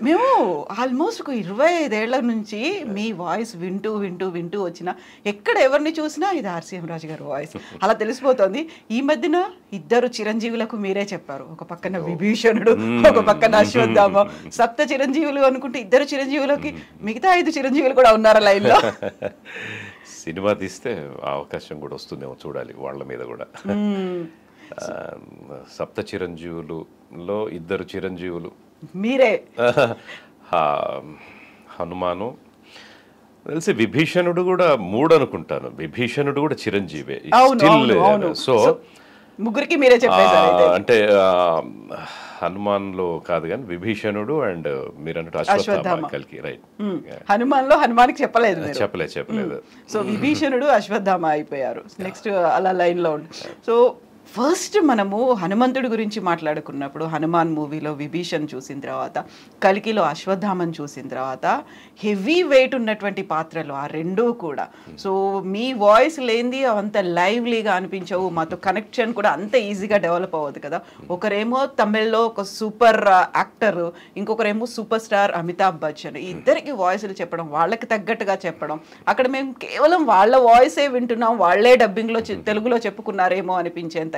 మేము ఆల్మోస్ట్ ఒక 25 ఏళ్ల నుంచి మీ వాయిస్ వింటూ వింటూ వింటూ వచ్చిన ఎక్కడ ఎవరిని చూసినా ఇది ఆర్సీఎం రాజు గారి వాయిస్ అలా తెలిసిపోతుంది. ఈ మధ్యన ఇద్దరు చిరంజీవులకు మీరే చెప్పారు, ఒక పక్కన విభీషణుడు, ఒక పక్కన అశ్వత్థామ, సప్త చిరంజీవులు అనుకుంటే ఇద్దరు చిరంజీవులకి మిగతా 5 చిరంజీవులు కూడా ఉన్నారా లైన్లో? సినిమా తీస్తే అవకాశం కూడా వస్తుందేమో, చూడాలి వాళ్ళ మీద కూడా. సప్త చిరంజీవులులో 2 చిరంజీవులు మీరే. హనుమాను తెలిసి, విభీషణుడు కూడా 3 అనుకుంటాను. విభీషణుడు కూడా చిరంజీవే. సో ముగ్గురికి మీరే చెప్పేశారు. అంటే హనుమాన్ లో కాదు కానీ విభీషణుడు అండ్ మీరు అన్నట్టు అశ్వత్థామ కలికి. రైట్. హనుమాన్ లో హనుమానికి చెప్పలేదు. చెప్పలేదు. సో విభీషణుడు అశ్వత్థామ అయిపోయారు. నెక్స్ట్ అలా లైన్ లో ఉంది. సో ఫస్ట్ మనము హనుమంతుడి గురించి మాట్లాడుకున్నప్పుడు హనుమాన్ మూవీలో విభీషణ్ చూసిన తర్వాత, కల్కిలో అశ్వత్థామని చూసిన తర్వాత హెవీ వెయిట్ ఉన్నటువంటి పాత్రలు ఆ రెండూ కూడా. సో మీ వాయిస్ లేనిది అవంత లైవ్లీగా అనిపించవు, మాతో కనెక్షన్ కూడా అంత ఈజీగా డెవలప్ అవ్వదు కదా. ఒకరేమో తమిళ్లో ఒక సూపర్ యాక్టర్, ఇంకొకరేమో సూపర్ స్టార్ అమితాబ్ బచ్చన్. ఈ ఇద్దరికి వాయిస్లు చెప్పడం, వాళ్ళకి తగ్గట్టుగా చెప్పడం, అక్కడ మేము కేవలం వాళ్ళ వాయిసే వింటున్నాం, వాళ్ళే డబ్బింగ్లో తెలుగులో చెప్పుకున్నారేమో అనిపించేంత.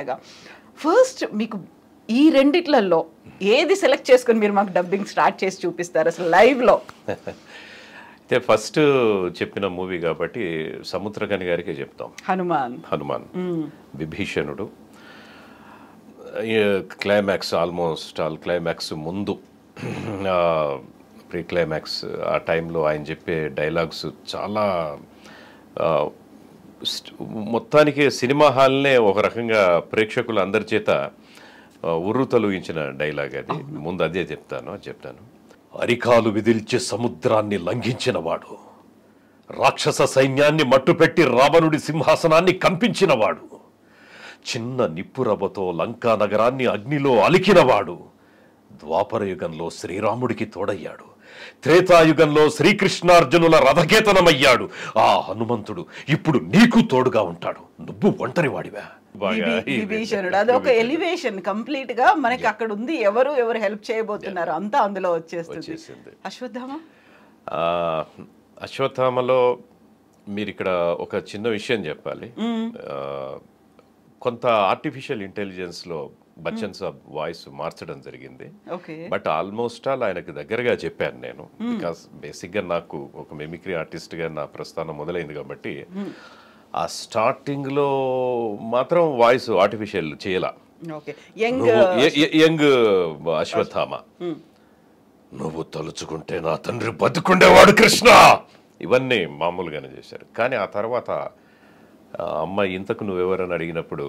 ఫస్ట్ మీకు ఈ రెండిట్లలో ఏది సెలెక్ట్ చేసుకుని మీరు మాకు డబ్బింగ్ స్టార్ట్ చేసి చూపిస్తారు అసలు లైవ్ లో? అయితే ఫస్ట్ చెప్పిన మూవీ కాబట్టి సముద్రకని గారికే చెప్తాం. హనుమాన్ విభీషణుడు క్లైమాక్స్, ఆల్మోస్ట్ ఆల్ క్లైమాక్స్ ముందు, ప్రీ క్లైమాక్స్ ఆ టైంలో ఆయన చెప్పే డైలాగ్స్ చాలా మొత్తానికి సినిమా హాల్నే ఒక రకంగా ప్రేక్షకులు అందరి చేత ఉర్రు తొలగించిన డైలాగ్ అది. ముందు అదే చెప్తాను. అరికాలు విదిల్చే సముద్రాన్ని లంఘించిన వాడు, రాక్షస సైన్యాన్ని మట్టుపెట్టి రావణుడి సింహాసనాన్ని కంపించినవాడు, చిన్న నిప్పురవ్వతో లంకా నగరాన్ని అగ్నిలో అలికినవాడు, ద్వాపరయుగంలో శ్రీరాముడికి తోడయ్యాడు, త్రేతాయుగంలో శ్రీకృష్ణార్జునుల రథకేతనమయ్యాడు. ఆ హనుమంతుడు ఇప్పుడు నీకు తోడుగా ఉంటాడు, నువ్వు ఒంటరి వాడివా. విభీషణుడు అదొక ఎలివేషన్ కంప్లీట్ గా మనకి అక్కడ ఉంది. ఎవరు హెల్ప్ చేయబోతున్నారు అంతా అందులో వచ్చేస్తుంది. అశ్వత్థామలో మీరు ఇక్కడ ఒక చిన్న విషయం చెప్పాలి. కొంత ఆర్టిఫిషియల్ ఇంటెలిజెన్స్ లో బచ్చన్ సాబ్ వాయిస్ మార్చడం జరిగింది. బట్ ఆల్మోస్ట్ ఆల్ ఆయనకు దగ్గరగా చెప్పాను నేను. బికాస్ బేసిక్ గా నాకు ఒక మిమిక్రీ ఆర్టిస్ట్ గా నా ప్రస్థానం మొదలైంది కాబట్టి ఆ స్టార్టింగ్ లో మాత్రం వాయిస్ ఆర్టిఫిషియల్ చేయాల. యంగ్ అశ్వత్థామ, నువ్వు తలుచుకుంటే నా తండ్రి బతుకుండేవాడు కృష్ణ, ఇవన్నీ మామూలుగానే చేశారు. కానీ ఆ తర్వాత అమ్మాయి ఇంతకు నువ్వెవరని అడిగినప్పుడు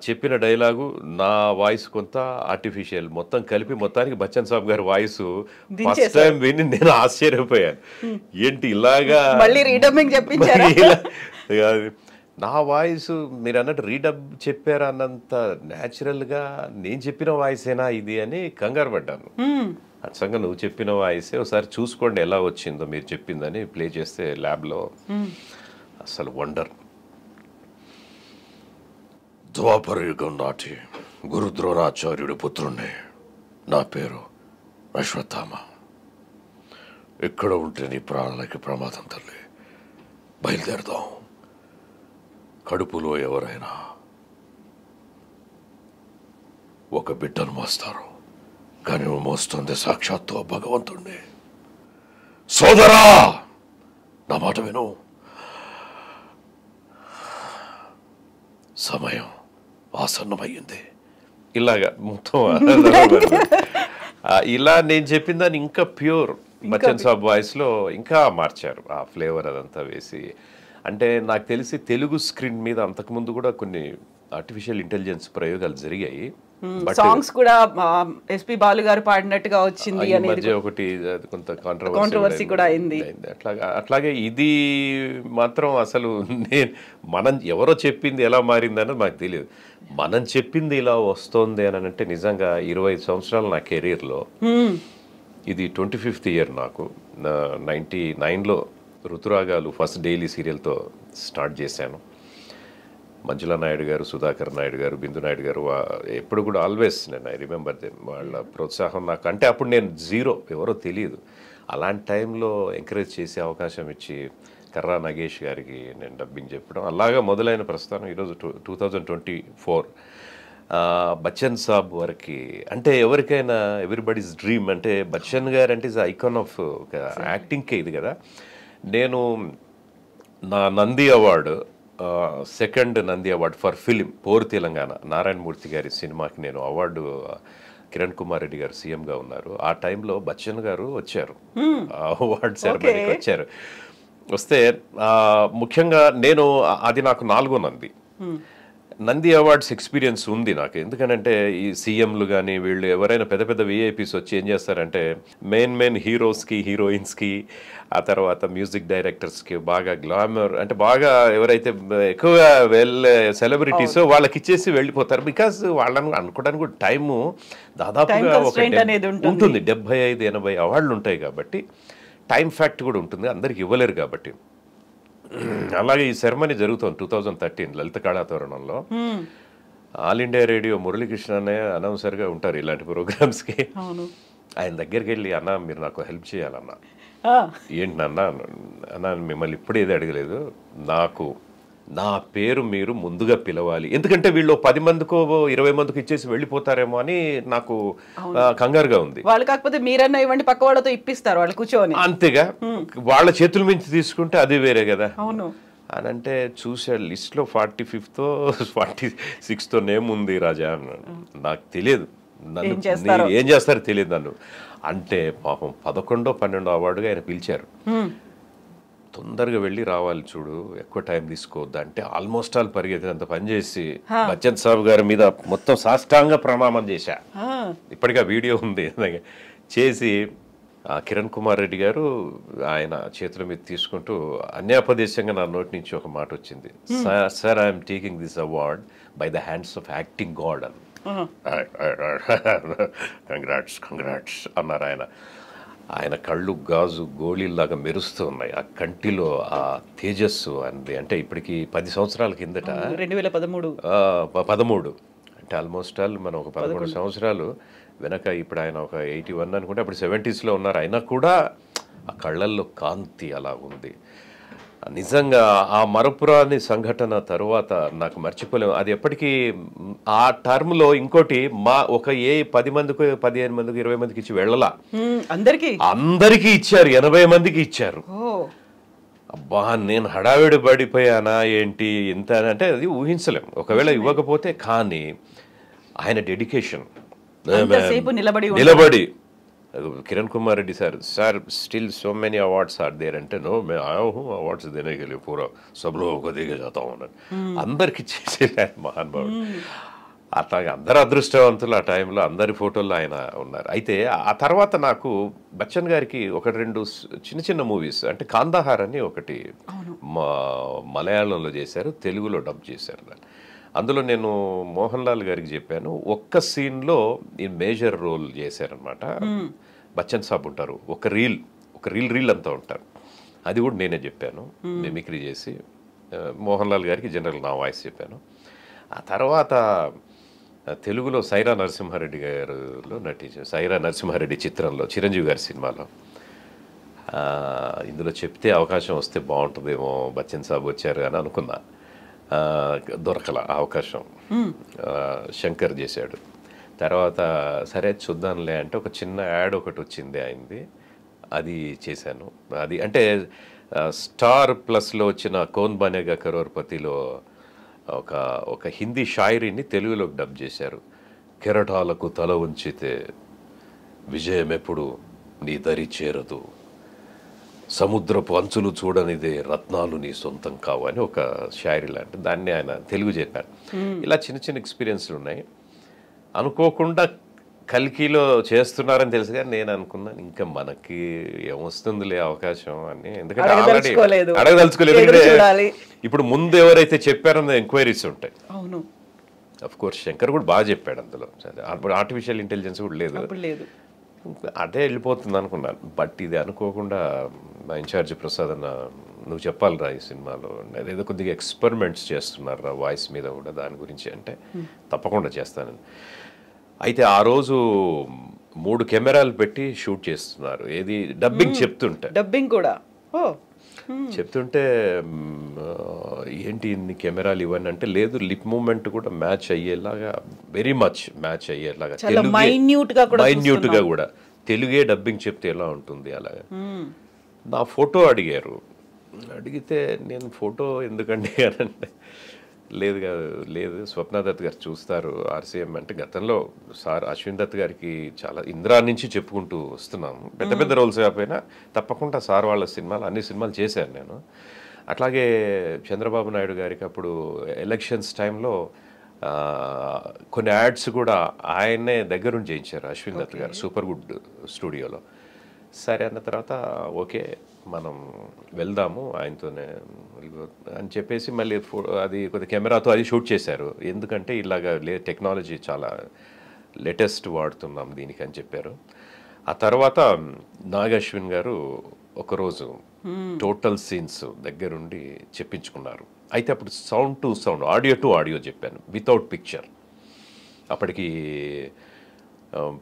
చెప్పిన డైలాగు నా వాయిస్ కొంత ఆర్టిఫిషియల్ మొత్తం కలిపి మొత్తానికి బచ్చన్ సాబ్ గారి వాయిస్ ఫస్ట్ టైం విని నేను ఆశ్చర్యపోయాను. ఏంటి ఇలాగా నా వాయిస్ మీరు అన్నట్టు రీడబ్ చెప్పారు అన్నంత న్యాచురల్గా నేను చెప్పిన వాయిసేనా ఇది అని కంగారు పడ్డాను. అచ్చంగా నువ్వు చెప్పిన వాయిసే, ఒకసారి చూసుకోండి ఎలా వచ్చిందో మీరు చెప్పిందని ప్లే చేస్తే ల్యాబ్లో అసలు వండర్. ద్వాపరయుగం నాటి గురుద్రోణాచార్యుడి పుత్రుణ్ణి, నా పేరు అశ్వత్థామ. ఇక్కడ ఉంటే నీ ప్రాణాలకి ప్రమాదం తల్లి, బయలుదేరదాం. కడుపులో ఎవరైనా ఒక బిడ్డను మోస్తారు, కానీ నువ్వు మోస్తుంది సాక్షాత్తు భగవంతుణ్ణి. సోదరా నా మాట విను, సమయం ఆసన్నమయ్యింది. ఇలాగా మొత్తం ఇలా నేను చెప్పిన దాన్ని ఇంకా ప్యూర్ బచ్చన్ సాబ్ వాయిస్ లో ఇంకా మార్చారు, ఆ ఫ్లేవర్ అదంతా వేసి. అంటే నాకు తెలిసి తెలుగు స్క్రీన్ మీద అంతకుముందు కూడా కొన్ని ఆర్టిఫిషియల్ ఇంటెలిజెన్స్ ప్రయోగాలు జరిగాయి. సాంగ్స్ కూడా ఎస్పి బాలు గారు పాడినట్టుగా వచ్చింది మధ్య ఒకటి కొంత కాంట్రవర్సీ కూడా అయింది. అట్లాగే ఇది మాత్రం అసలు మనం ఎవరో చెప్పింది ఎలా మారిందని మాకు తెలియదు. మనం చెప్పింది ఇలా వస్తుంది అని అంటే నిజంగా 25 సంవత్సరాలు నా కెరీర్లో ఇది 25th ఇయర్. నాకు 99లో ఋతురాగాలు ఫస్ట్ డైలీ సీరియల్తో స్టార్ట్ చేశాను. మంజులా నాయుడు గారు, సుధాకర్ నాయుడు గారు, బిందు నాయుడు గారు ఎప్పుడు కూడా ఆల్వేస్ నేను ఐ రిమెంబర్ దెమ్. వాళ్ళ ప్రోత్సాహం నాకు, అంటే అప్పుడు నేను జీరో, ఎవరో తెలియదు. అలాంటి టైంలో ఎంకరేజ్ చేసే అవకాశం ఇచ్చి కర్రా నగేష్ గారికి నేను డబ్బింగ్ చెప్పడం, అలాగా మొదలైన ప్రస్థానం ఈరోజు 2024 బచ్చన్ సాబ్ వరకు. అంటే ఎవరికైనా ఎవ్రీబడీస్ డ్రీమ్, అంటే బచ్చన్ గారు అంటే ఇస్ ఐకాన్ ఆఫ్ యాక్టింగ్కే ఇది కదా. నేను నా Nandi award, second Nandi award for film పోరు తెలంగాణ నారాయణమూర్తి గారి సినిమాకి నేను అవార్డు, కిరణ్ కుమార్ రెడ్డి గారు సీఎంగా ఉన్నారు ఆ టైంలో బచ్చన్ గారు వచ్చారు, అవార్డు సెరమనీకి వచ్చారు. వస్తే ముఖ్యంగా నేను అది నాకు 4వ నంది అవార్డ్స్ ఎక్స్పీరియన్స్ ఉంది నాకు. ఎందుకనంటే ఈ సీఎంలు కానీ వీళ్ళు ఎవరైనా పెద్ద పెద్ద విఐపీస్ వచ్చి ఏం చేస్తారంటే మెయిన్ హీరోస్కి, హీరోయిన్స్కి, ఆ తర్వాత మ్యూజిక్ డైరెక్టర్స్కి బాగా గ్లామర్, అంటే బాగా ఎవరైతే ఎక్కువగా సెలబ్రిటీస్ వాళ్ళకి ఇచ్చేసి వెళ్ళిపోతారు. బికాస్ వాళ్ళని అనుకోవడానికి కూడా టైము దాదాపుగా ఉంటుంది, 75-80 అవార్డులు ఉంటాయి కాబట్టి టైం ఫ్యాక్ట్ కూడా ఉంటుంది, అందరికి ఇవ్వలేరు కాబట్టి. అలాగే ఈ సెరమనీ జరుగుతుంది 2013 లలిత కళాతోరణంలో. ఆల్ ఇండియా రేడియో మురళీకృష్ణ అనే అనౌన్సర్గా ఉంటారు ఇలాంటి ప్రోగ్రామ్స్కి. ఆయన దగ్గరికి వెళ్ళి, అన్న మీరు నాకు హెల్ప్ చేయాలన్నా. ఏంటి అన్న మిమ్మల్ని ఇప్పుడు ఏది అడగలేదు, నాకు నా పేరు మీరు ముందుగా పిలవాలి, ఎందుకంటే వీళ్ళు 10 మందికో 20 మందికి ఇచ్చేసి వెళ్ళిపోతారేమో అని నాకు కంగారుగా ఉంది. వాళ్ళు కాకపోతే మీరన్నా ఇవ్వండి, పక్క వాళ్ళతో ఇప్పిస్తారు వాళ్ళు కూర్చొని, అంతేగా వాళ్ళ చేతుల నుంచి తీసుకుంటే అది వేరే కదా. అవును అని అంటే చూసాడు లిస్ట్లో 45th 46th నేమ్ ఉంది రాజా. నాకు తెలియదు, నన్ను ఏం చేస్తారో తెలియదు నన్ను. అంటే పాపం 11వ 12వ అవార్డుగా ఆయన పిలిచారు. తొందరగా వెళ్ళి రావాలి చూడు, ఎక్కువ టైం తీసుకోవద్దు అంటే ఆల్మోస్ట్ ఆల్ పరిగెత్తినంత పనిచేసి బచ్చన్ సాబ్ గారి మీద మొత్తం సాష్టాంగ ప్రణామం చేశా. ఇప్పటికీ వీడియో ఉంది చేసి. కిరణ్ కుమార్ రెడ్డి గారు ఆయన చేతుల మీద తీసుకుంటూ అన్యాపదేశంగా నా నోటి నుంచి ఒక మాట వచ్చింది, sir I'm taking this award by the hands of acting God అని. కంగ్రాట్స్ అన్నారు ఆయన. ఆయన కళ్ళు గాజు గోళీల్లాగా మెరుస్తూ ఉన్నాయి, ఆ కంటిలో ఆ తేజస్సు అంది. అంటే ఇప్పటికి 10 సంవత్సరాల కిందట 2013 అంటే ఆల్మోస్ట్ ఆల్ మనం ఒక 13 సంవత్సరాలు వెనక. ఇప్పుడు ఆయన ఒక 81 అనుకుంటే అప్పుడు 70sలో ఉన్నారు. అయినా కూడా ఆ కళ్ళల్లో కాంతి అలా ఉంది. నిజంగా ఆ మరపురాని సంఘటన తర్వాత నాకు మర్చిపోలేము. అది ఎప్పటికీ ఆ టర్మ్లో ఇంకోటి ఒక 10 మందికి 15 మందికి 20 మందికి ఇచ్చి వెళ్ళలా, అందరికీ ఇచ్చారు, 80 మందికి ఇచ్చారు. అబ్బా నేను హడావిడి పడిపోయానా ఏంటి ఇంత అంటే అది ఊహించలేం ఒకవేళ ఇవ్వకపోతే. కానీ ఆయన డెడికేషన్, నిలబడి Kiran Kumar Reddy sir still so many awards are there అంటే नो मैं आया हूँ अवार्ड्स देने के लिए पूरा सब लोगों को देके जाता हूँ అందరికి చేసేలాంటి మహానుభావుడు. అట్లాగే అందరు అదృష్టవంతులు ఆ టైంలో అందరి ఫోటోల్లో ఆయన ఉన్నారు. అయితే ఆ తర్వాత నాకు బచ్చన్ గారికి 1-2 చిన్న చిన్న మూవీస్ అంటే కాందాహార్ అని ఒకటి మలయాళంలో చేశారు, తెలుగులో డబ్ చేశారు. అందులో నేను మోహన్ లాల్ గారికి చెప్పాను, ఒక్క సీన్లో ఈ మేజర్ రోల్ చేశారనమాట. బచ్చన్ సాబ్ ఉంటారు, ఒక రీల్ అంతా ఉంటారు. అది కూడా నేనే చెప్పాను మిమిక్రీ చేసి. మోహన్ లాల్ గారికి జనరల్ నా వాయిస్ చెప్పాను. ఆ తర్వాత తెలుగులో సైరా నరసింహారెడ్డి గారిలో నటించారు. సైరా నరసింహారెడ్డి చిత్రంలో చిరంజీవి గారి సినిమాలో ఇందులో చెప్తే అవకాశం వస్తే బాగుంటుందేమో, బచ్చన్ సాబ్ వచ్చారు అని అనుకున్నా. దొరకల అవకాశం. శంకర్ చేశాడు. తర్వాత సరే చూద్దాంలే అంటే ఒక చిన్న యాడ్ ఒకటి వచ్చింది ఆయనది, అది చేశాను. అది అంటే స్టార్ ప్లస్లో వచ్చిన కౌన్ బనేగా కరోర్పతిలో ఒక హిందీ షాయరీని తెలుగులోకి డబ్ చేశారు. కెరటాలకు తల ఉంచితే విజయం ఎప్పుడు నీ దరి చేరదు, సముద్రపు అంచులు చూడనిదే రత్నాలు నీ సొంతం కావు అని ఒక షాయరీ లాంటి దాన్ని ఆయన తెలుగు చెప్పారు. ఇలా చిన్న చిన్న ఎక్స్పీరియన్స్లు ఉన్నాయి. అనుకోకుండా కల్కిలో చేస్తున్నారని తెలుసు కానీ నేను అనుకున్నాను ఇంకా మనకి ఏమొస్తుందిలే అవకాశం అని, ఎందుకంటే ఆల్రెడీ అడగదలుచుకోలేదు. ఇప్పుడు ముందు ఎవరైతే చెప్పారో ఎంక్వైరీస్ ఉంటాయి. అఫ్ కోర్స్ శంకర్ కూడా బాగా చెప్పాడు అందులో. అప్పుడు ఆర్టిఫిషియల్ ఇంటెలిజెన్స్ కూడా లేదు, అదే వెళ్ళిపోతుంది అనుకున్నాను. బట్ ఇది అనుకోకుండా మా ఇన్ఛార్జి ప్రసాద్ అన్న నువ్వు చెప్పాలిరా ఈ సినిమాలో, అదేదో కొద్దిగా ఎక్స్పెరిమెంట్స్ చేస్తున్నారు రా వాయిస్ మీద కూడా దాని గురించి అంటే తప్పకుండా చేస్తానని. అయితే ఆ రోజు 3 కెమెరాలు పెట్టి షూట్ చేస్తున్నారు, ఏది డబ్బింగ్ చెప్తుంటే. డబ్బింగ్ కూడా చెప్తుంటే ఏంటి ఇన్ని కెమెరాలు ఇవన్నీ అంటే, లేదు లిప్ మూమెంట్ కూడా మ్యాచ్ అయ్యేలాగా, వెరీ మచ్ మ్యాచ్ అయ్యేలాగా, మైన్యూట్ గా కూడా తెలుగే డబ్బింగ్ చెప్తే ఎలా ఉంటుంది అలాగా. నా ఫోటో అడిగారు, అడిగితే నేను ఫోటో ఎందుకండి అని అంటే, లేదు స్వప్న దత్ గారు చూస్తారు ఆర్సీఎం అంటే. గతంలో సార్ అశ్విన్ దత్ గారికి చాలా ఇంద్రా నుంచి చెప్పుకుంటూ వస్తున్నాము, పెద్ద పెద్ద రోల్స్ కాకపోయినా తప్పకుండా సార్ వాళ్ళ సినిమాలు అన్ని సినిమాలు చేశాను నేను. అట్లాగే చంద్రబాబు నాయుడు గారికి అప్పుడు ఎలక్షన్స్ టైంలో కొన్ని యాడ్స్ కూడా ఆయనే దగ్గరుండి చేయించారు అశ్విన్ దత్ గారు సూపర్ గుడ్ స్టూడియోలో. సరే అన్న తర్వాత ఓకే మనం వెళ్దాము ఆయనతోనే అని చెప్పేసి మళ్ళీ అది కొద్ది కెమెరాతో అది షూట్ చేశారు. ఎందుకంటే ఇలాగ టెక్నాలజీ చాలా లేటెస్ట్ వాడుతున్నాం దీనికి అని చెప్పారు. ఆ తర్వాత నాగశ్విన్ గారు ఒకరోజు టోటల్ సీన్స్ దగ్గరుండి చెప్పించుకున్నారు. అయితే అప్పుడు sound to sound, audio to audio చెప్పాను, వితౌట్ పిక్చర్. అప్పటికి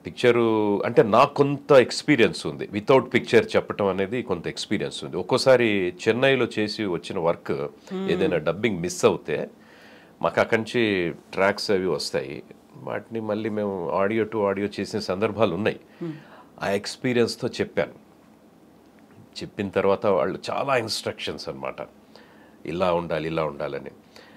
పిక్చరు అంటే నాకు కొంత ఎక్స్పీరియన్స్ ఉంది, వితౌట్ పిక్చర్ చెప్పటం అనేది కొంత ఎక్స్పీరియన్స్ ఉంది. ఒక్కోసారి చెన్నైలో చేసి వచ్చిన వర్క్ ఏదైనా డబ్బింగ్ మిస్ అవుతే మాకు అక్కడి నుంచి ట్రాక్స్ అవి వస్తాయి, వాటిని మళ్ళీ మేము ఆడియో టు ఆడియో చేసిన సందర్భాలు ఉన్నాయి. ఆ ఎక్స్పీరియన్స్తో చెప్పాను. చెప్పిన తర్వాత వాళ్ళు చాలా ఇన్స్ట్రక్షన్స్ అన్నమాట, ఇలా ఉండాలి ఇలా ఉండాలని.